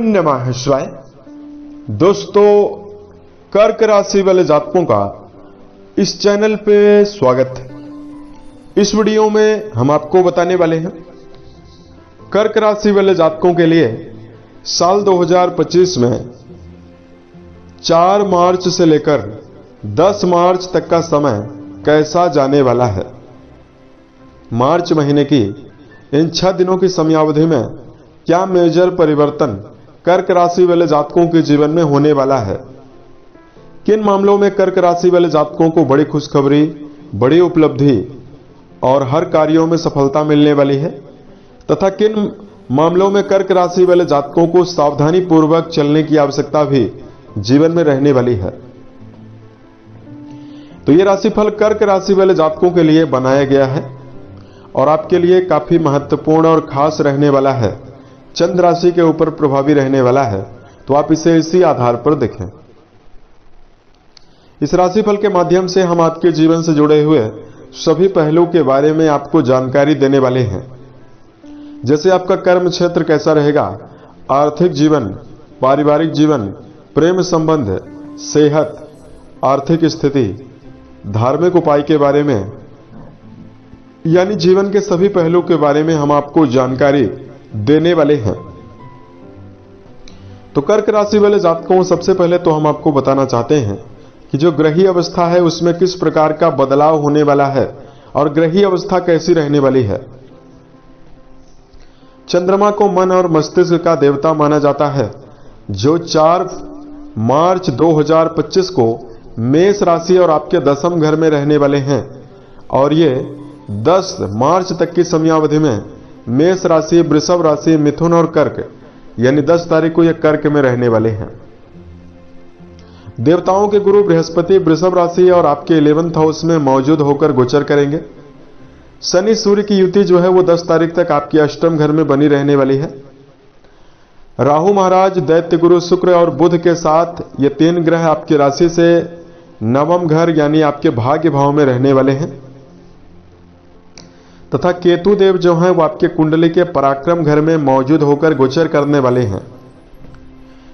ओम नमः शिवाय। दोस्तों, कर्क राशि वाले जातकों का इस चैनल पे स्वागत है। इस वीडियो में हम आपको बताने वाले हैं कर्क राशि वाले जातकों के लिए साल 2025 में 4 मार्च से लेकर 10 मार्च तक का समय कैसा जाने वाला है। मार्च महीने की इन 6 दिनों की समयावधि में क्या मेजर परिवर्तन कर्क राशि वाले जातकों के जीवन में होने वाला है। किन मामलों में कर्क राशि वाले जातकों को बड़ी खुशखबरी, बड़ी उपलब्धि और हर कार्यों में सफलता मिलने वाली है तथा किन मामलों में कर्क राशि वाले जातकों को सावधानी पूर्वक चलने की आवश्यकता भी जीवन में रहने वाली है। तो यह राशिफल कर्क राशि वाले जातकों के लिए बनाया गया है और आपके लिए काफी महत्वपूर्ण और खास रहने वाला है। चंद्र राशि के ऊपर प्रभावी रहने वाला है, तो आप इसे इसी आधार पर देखें। इस राशिफल के माध्यम से हम आपके जीवन से जुड़े हुए सभी पहलू के बारे में आपको जानकारी देने वाले हैं, जैसे आपका कर्म क्षेत्र कैसा रहेगा, आर्थिक जीवन, पारिवारिक जीवन, प्रेम संबंध, सेहत, आर्थिक स्थिति, धार्मिक उपाय के बारे में, यानी जीवन के सभी पहलू के बारे में हम आपको जानकारी देने वाले हैं। तो कर्क राशि वाले जातकों, सबसे पहले तो हम आपको बताना चाहते हैं कि जो ग्रही अवस्था है उसमें किस प्रकार का बदलाव होने वाला है और ग्रही अवस्था कैसी रहने वाली है। चंद्रमा को मन और मस्तिष्क का देवता माना जाता है, जो 4 मार्च 2025 को मेष राशि और आपके 10वें घर में रहने वाले हैं और ये 10 मार्च तक की समयावधि में मेष राशि, वृषभ राशि, मिथुन और कर्क, यानी 10 तारीख को यह कर्क में रहने वाले हैं। देवताओं के गुरु बृहस्पति वृषभ राशि और आपके 11th हाउस में मौजूद होकर गोचर करेंगे। शनि सूर्य की युति जो है वो 10 तारीख तक आपके 8वें घर में बनी रहने वाली है। राहु महाराज, दैत्य गुरु शुक्र और बुध के साथ ये 3 ग्रह आपकी राशि से 9वें घर यानी आपके भाग्य भाव में रहने वाले हैं तथा केतु देव जो हैं वो आपके कुंडली के पराक्रम घर में मौजूद होकर गोचर करने वाले हैं।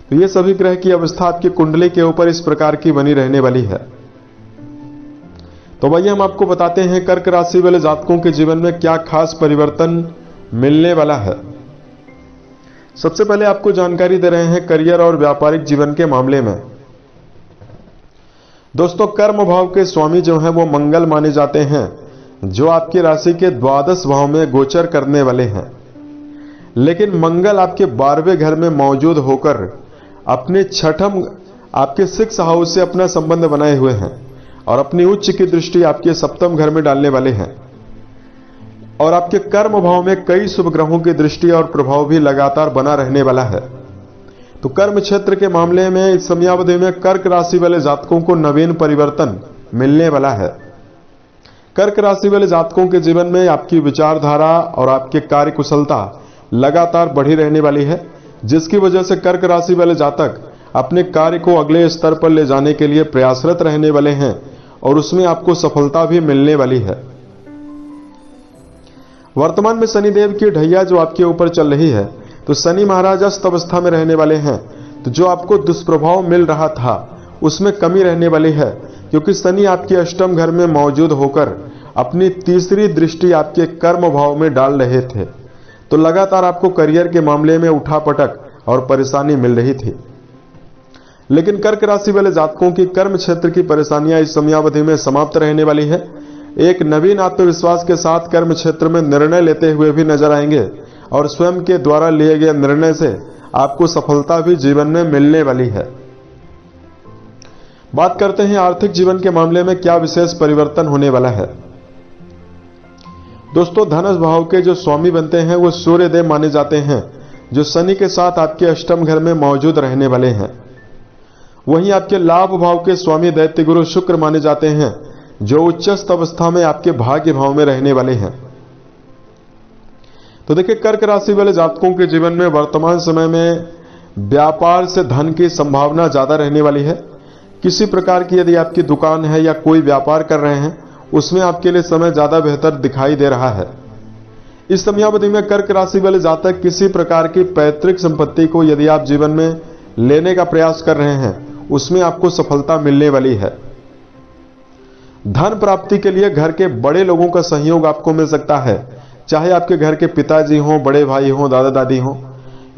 तो ये सभी ग्रह की अवस्था आपकी कुंडली के ऊपर इस प्रकार की बनी रहने वाली है। तो वही हम आपको बताते हैं कर्क राशि वाले जातकों के जीवन में क्या खास परिवर्तन मिलने वाला है। सबसे पहले आपको जानकारी दे रहे हैं करियर और व्यापारिक जीवन के मामले में। दोस्तों, कर्म भाव के स्वामी जो हैं वो मंगल माने जाते हैं, जो आपकी राशि के 12 भाव में गोचर करने वाले हैं। लेकिन मंगल आपके 12वें घर में मौजूद होकर अपने 6th आपके 6th हाउस से अपना संबंध बनाए हुए हैं और अपनी उच्च की दृष्टि आपके 7वें घर में डालने वाले हैं और आपके कर्म भाव में कई शुभ ग्रहों की दृष्टि और प्रभाव भी लगातार बना रहने वाला है। तो कर्म क्षेत्र के मामले में इस समयावधि में कर्क राशि वाले जातकों को नवीन परिवर्तन मिलने वाला है। कर्क राशि वाले जातकों के जीवन में आपकी विचारधारा और आपके कार्य कुशलता लगातार बढ़ी रहने वाली है, जिसकी वजह से कर्क राशि वाले जातक अपने कार्य को अगले स्तर पर ले जाने के लिए प्रयासरत रहने वाले हैं और उसमें आपको सफलता भी मिलने वाली है। वर्तमान में शनिदेव की ढैया जो आपके ऊपर चल रही है, तो शनि महाराज अस्त अवस्था में रहने वाले हैं। तो जो आपको दुष्प्रभाव मिल रहा था उसमें कमी रहने वाली है, क्योंकि शनि आपके 8वें घर में मौजूद होकर अपनी 3री दृष्टि आपके कर्म भाव में डाल रहे थे। तो लगातार आपको करियर के मामले में उठापटक और परेशानी मिल रही थी। लेकिन कर्क राशि वाले जातकों की कर्म क्षेत्र की परेशानियां इस समयावधि में समाप्त रहने वाली है। एक नवीन आत्मविश्वास के साथ कर्म क्षेत्र में निर्णय लेते हुए भी नजर आएंगे और स्वयं के द्वारा लिए गए निर्णय से आपको सफलता भी जीवन में मिलने वाली है। बात करते हैं आर्थिक जीवन के मामले में क्या विशेष परिवर्तन होने वाला है। दोस्तों, धनुष भाव के जो स्वामी बनते हैं वो सूर्य देव माने जाते हैं, जो शनि के साथ आपके 8वें घर में मौजूद रहने वाले हैं। वहीं आपके लाभ भाव के स्वामी दैत्य गुरु शुक्र माने जाते हैं, जो उच्चस्थ अवस्था में आपके भाग्य भाव में रहने वाले हैं। तो देखिए, कर्क राशि वाले जातकों के जीवन में वर्तमान समय में व्यापार से धन की संभावना ज्यादा रहने वाली है। किसी प्रकार की यदि आपकी दुकान है या कोई व्यापार कर रहे हैं, उसमें आपके लिए समय ज्यादा बेहतर दिखाई दे रहा है। इस समयावधि में कर्क राशि वाले जातक किसी प्रकार की पैतृक संपत्ति को यदि आप जीवन में लेने का प्रयास कर रहे हैं, उसमें आपको सफलता मिलने वाली है। धन प्राप्ति के लिए घर के बड़े लोगों का सहयोग आपको मिल सकता है, चाहे आपके घर के पिताजी हों, बड़े भाई हों, दादा दादी हों।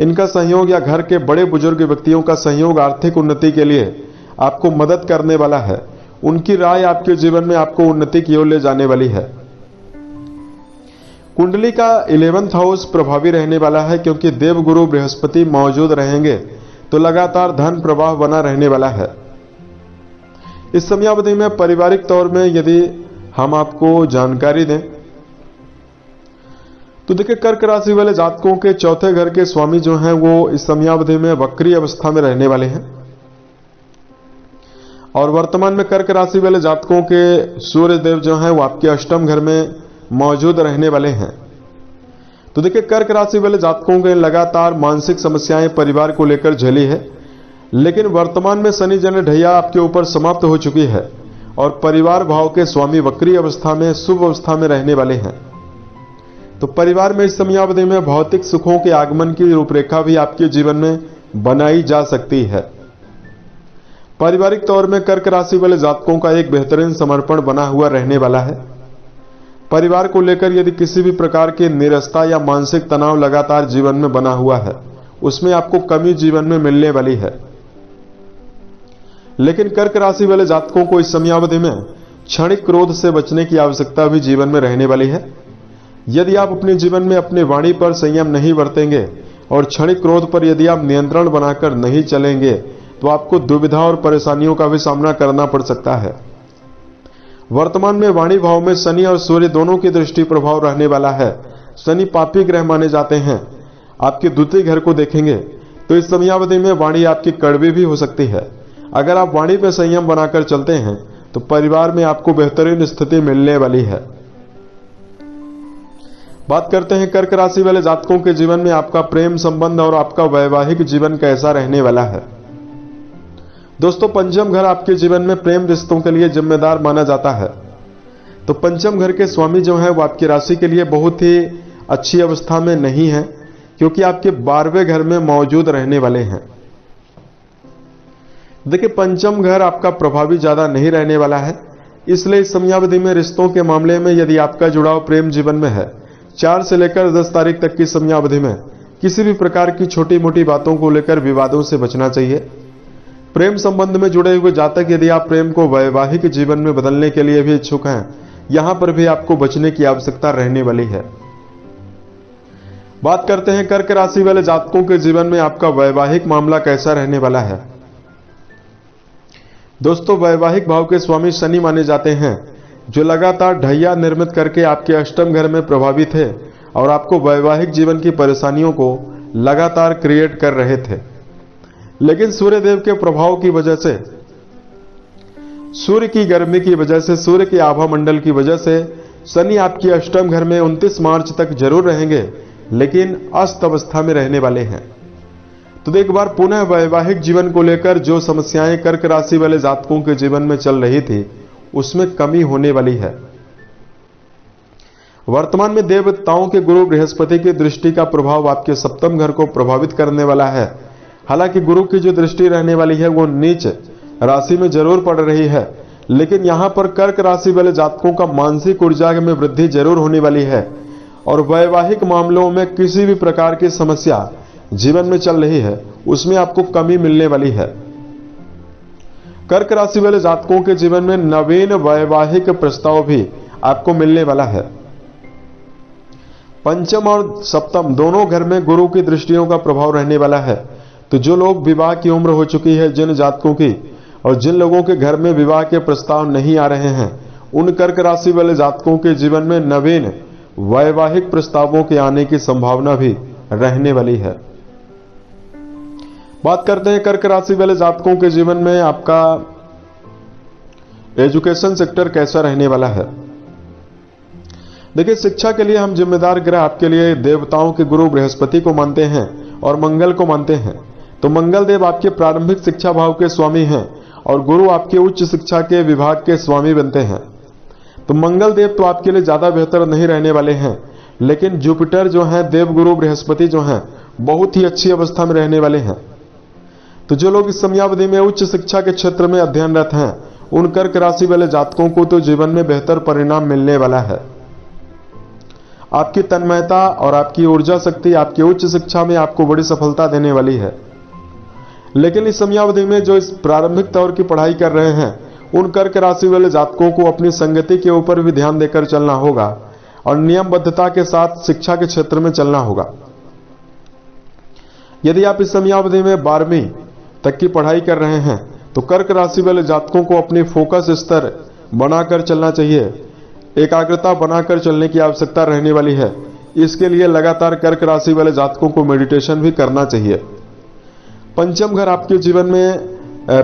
इनका सहयोग या घर के बड़े बुजुर्ग व्यक्तियों का सहयोग आर्थिक उन्नति के लिए आपको मदद करने वाला है। उनकी राय आपके जीवन में आपको उन्नति की ओर ले जाने वाली है। कुंडली का 11वां हाउस प्रभावी रहने वाला है, क्योंकि देवगुरु बृहस्पति मौजूद रहेंगे तो लगातार धन प्रवाह बना रहने वाला है। इस समयावधि में पारिवारिक तौर में यदि हम आपको जानकारी दें तो देखिए, कर्क राशि वाले जातकों के चौथे घर के स्वामी जो हैं वो इस समयावधि में वक्री अवस्था में रहने वाले हैं। और वर्तमान में कर्क राशि वाले जातकों के सूर्य देव जो हैं वो आपके अष्टम घर में मौजूद रहने वाले हैं। तो देखिए, कर्क राशि वाले जातकों के लगातार मानसिक समस्याएं परिवार को लेकर झेली है, लेकिन वर्तमान में शनि जन ढैया आपके ऊपर समाप्त हो चुकी है और परिवार भाव के स्वामी वक्री अवस्था में शुभ अवस्था में रहने वाले हैं। तो परिवार में इस समयावधि में भौतिक सुखों के आगमन की रूपरेखा भी आपके जीवन में बनाई जा सकती है। पारिवारिक तौर में कर्क राशि वाले जातकों का एक बेहतरीन समर्पण बना हुआ रहने वाला है। परिवार को लेकर यदि किसी भी प्रकार की निरस्ता या मानसिक तनाव लगातार जीवन में बना हुआ है, उसमें आपको कमी जीवन में मिलने वाली है। लेकिन कर्क राशि वाले जातकों को इस समयावधि में क्षणिक क्रोध से बचने की आवश्यकता भी जीवन में रहने वाली है। यदि आप अपने जीवन में अपनी वाणी पर संयम नहीं बरतेंगे और क्षणिक क्रोध पर यदि आप नियंत्रण बनाकर नहीं चलेंगे तो आपको दुविधा और परेशानियों का भी सामना करना पड़ सकता है। वर्तमान में वाणी भाव में शनि और सूर्य दोनों की दृष्टि प्रभाव रहने वाला है। शनि पापी ग्रह माने जाते हैं। आपके द्वितीय घर को देखेंगे तो इस समयावधि में वाणी आपकी कड़वी भी हो सकती है। अगर आप वाणी पर संयम बनाकर चलते हैं तो परिवार में आपको बेहतरीन स्थिति मिलने वाली है। बात करते हैं कर्क राशि वाले जातकों के जीवन में आपका प्रेम संबंध और आपका वैवाहिक जीवन कैसा रहने वाला है। दोस्तों, पंचम घर आपके जीवन में प्रेम रिश्तों के लिए जिम्मेदार माना जाता है। तो पंचम घर के स्वामी जो है वो आपकी राशि के लिए बहुत ही अच्छी अवस्था में नहीं है, क्योंकि आपके 12वें घर में मौजूद रहने वाले हैं। देखिए, पंचम घर आपका प्रभावी ज्यादा नहीं रहने वाला है, इसलिए इस समयावधि में रिश्तों के मामले में यदि आपका जुड़ाव प्रेम जीवन में है, 4 से लेकर 10 तारीख तक की समयावधि में किसी भी प्रकार की छोटी मोटी बातों को लेकर विवादों से बचना चाहिए। प्रेम संबंध में जुड़े हुए जातक यदि आप प्रेम को वैवाहिक जीवन में बदलने के लिए भी इच्छुक हैं, यहां पर भी आपको बचने की आवश्यकता रहने वाली है। बात करते हैं कर्क राशि वाले जातकों के जीवन में आपका वैवाहिक मामला कैसा रहने वाला है। दोस्तों, वैवाहिक भाव के स्वामी शनि माने जाते हैं, जो लगातार ढैया निर्मित करके आपके अष्टम घर में प्रभावित थे और आपको वैवाहिक जीवन की परेशानियों को लगातार क्रिएट कर रहे थे। लेकिन सूर्य देव के प्रभाव की वजह से, सूर्य की गर्मी की वजह से, सूर्य के आभा मंडल की वजह से शनि आपकी अष्टम घर में 29 मार्च तक जरूर रहेंगे, लेकिन अस्त अवस्था में रहने वाले हैं। तो एक बार पुनः वैवाहिक जीवन को लेकर जो समस्याएं कर्क राशि वाले जातकों के जीवन में चल रही थी, उसमें कमी होने वाली है। वर्तमान में देवताओं के गुरु बृहस्पति की दृष्टि का प्रभाव आपके सप्तम घर को प्रभावित करने वाला है। हालांकि गुरु की जो दृष्टि रहने वाली है वो नीच राशि में जरूर पड़ रही है, लेकिन यहां पर कर्क राशि वाले जातकों का मानसिक ऊर्जा में वृद्धि जरूर होने वाली है और वैवाहिक मामलों में किसी भी प्रकार की समस्या जीवन में चल रही है, उसमें आपको कमी मिलने वाली है। कर्क राशि वाले जातकों के जीवन में नवीन वैवाहिक प्रस्ताव भी आपको मिलने वाला है। पंचम और सप्तम दोनों घर में गुरु की दृष्टियों का प्रभाव रहने वाला है। तो जो लोग विवाह की उम्र हो चुकी है, जिन जातकों की, और जिन लोगों के घर में विवाह के प्रस्ताव नहीं आ रहे हैं, उन कर्क राशि वाले जातकों के जीवन में नवीन वैवाहिक प्रस्तावों के आने की संभावना भी रहने वाली है। बात करते हैं कर्क राशि वाले जातकों के जीवन में आपका एजुकेशन सेक्टर कैसा रहने वाला है। देखिए, शिक्षा के लिए हम जिम्मेदार ग्रह आपके लिए देवताओं के गुरु बृहस्पति को मानते हैं और मंगल को मानते हैं। तो मंगल देव आपके प्रारंभिक शिक्षा भाव के स्वामी हैं और गुरु आपके उच्च शिक्षा के विभाग के स्वामी बनते हैं। तो मंगल देव तो आपके लिए ज्यादा बेहतर नहीं रहने वाले हैं, लेकिन जुपिटर जो है, देवगुरु बृहस्पति जो है, बहुत ही अच्छी अवस्था में रहने वाले हैं। तो जो लोग इस समयावधि में उच्च शिक्षा के क्षेत्र में अध्ययनरत हैं, उन कर्क राशि वाले जातकों को तो जीवन में बेहतर परिणाम मिलने वाला है। आपकी तन्मयता और आपकी ऊर्जा शक्ति आपकी उच्च शिक्षा में आपको बड़ी सफलता देने वाली है। लेकिन इस समयावधि में जो इस प्रारंभिक तौर की पढ़ाई कर रहे हैं, उन कर्क राशि वाले जातकों को अपनी संगति के ऊपर भी ध्यान देकर चलना होगा और नियमबद्धता के साथ शिक्षा के क्षेत्र में चलना होगा। यदि आप इस समयावधि में 12वीं तक की पढ़ाई कर रहे हैं, तो कर्क राशि वाले जातकों को अपनी फोकस स्तर बनाकर चलना चाहिए, एकाग्रता बनाकर चलने की आवश्यकता रहने वाली है। इसके लिए लगातार कर्क राशि वाले जातकों को मेडिटेशन भी करना चाहिए। पंचम घर आपके जीवन में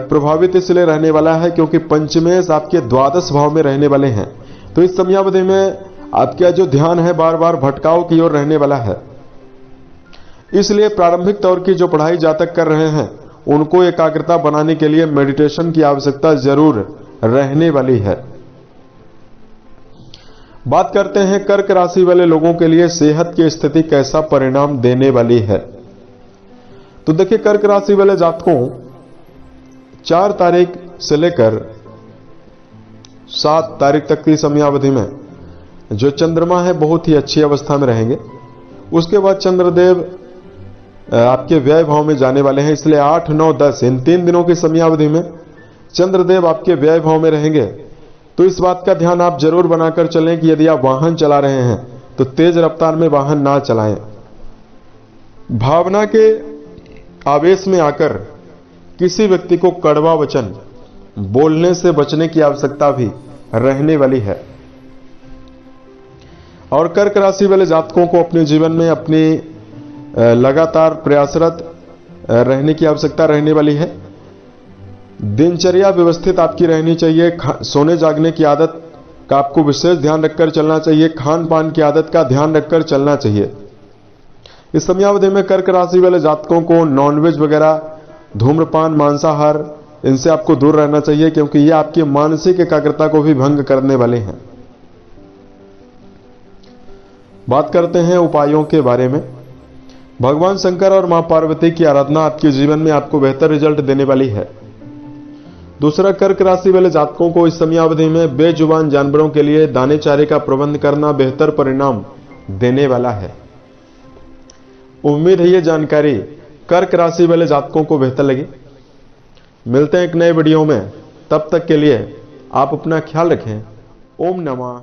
प्रभावित इसलिए रहने वाला है क्योंकि पंचमेश आपके द्वादश भाव में रहने वाले हैं। तो इस समयावधि में आपका जो ध्यान है बार बार भटकाव की ओर रहने वाला है। इसलिए प्रारंभिक तौर की जो पढ़ाई जातक कर रहे हैं, उनको एकाग्रता बनाने के लिए मेडिटेशन की आवश्यकता जरूर रहने वाली है। बात करते हैं कर्क राशि वाले लोगों के लिए सेहत की स्थिति कैसा परिणाम देने वाली है। तो देखिए, कर्क राशि वाले जातकों 4 तारीख से लेकर 7 तारीख तक की समयावधि में जो चंद्रमा है बहुत ही अच्छी अवस्था में रहेंगे। उसके बाद चंद्रदेव आपके व्यय भाव में जाने वाले हैं, इसलिए 8, 9, 10 इन 3 दिनों की समयावधि में चंद्रदेव आपके व्यय भाव में रहेंगे। तो इस बात का ध्यान आप जरूर बनाकर चलें कि यदि आप वाहन चला रहे हैं तो तेज रफ्तार में वाहन ना चलाएं। भावना के आवेश में आकर किसी व्यक्ति को कड़वा वचन बोलने से बचने की आवश्यकता भी रहने वाली है। और कर्क राशि वाले जातकों को अपने जीवन में अपनी लगातार प्रयासरत रहने की आवश्यकता रहने वाली है। दिनचर्या व्यवस्थित आपकी रहनी चाहिए। सोने जागने की आदत का आपको विशेष ध्यान रखकर चलना चाहिए। खान पान की आदत का ध्यान रखकर चलना चाहिए। इस समयावधि में कर्क राशि वाले जातकों को नॉनवेज वगैरह, धूम्रपान, मांसाहार, इनसे आपको दूर रहना चाहिए क्योंकि ये आपकी मानसिक एकाग्रता को भी भंग करने वाले हैं। बात करते हैं उपायों के बारे में। भगवान शंकर और मां पार्वती की आराधना आपके जीवन में आपको बेहतर रिजल्ट देने वाली है। दूसरा, कर्क राशि वाले जातकों को इस समयावधि में बेजुबान जानवरों के लिए दाने चारे का प्रबंध करना बेहतर परिणाम देने वाला है। उम्मीद है ये जानकारी कर्क राशि वाले जातकों को बेहतर लगी। मिलते हैं एक नए वीडियो में, तब तक के लिए आप अपना ख्याल रखें। ओम नमः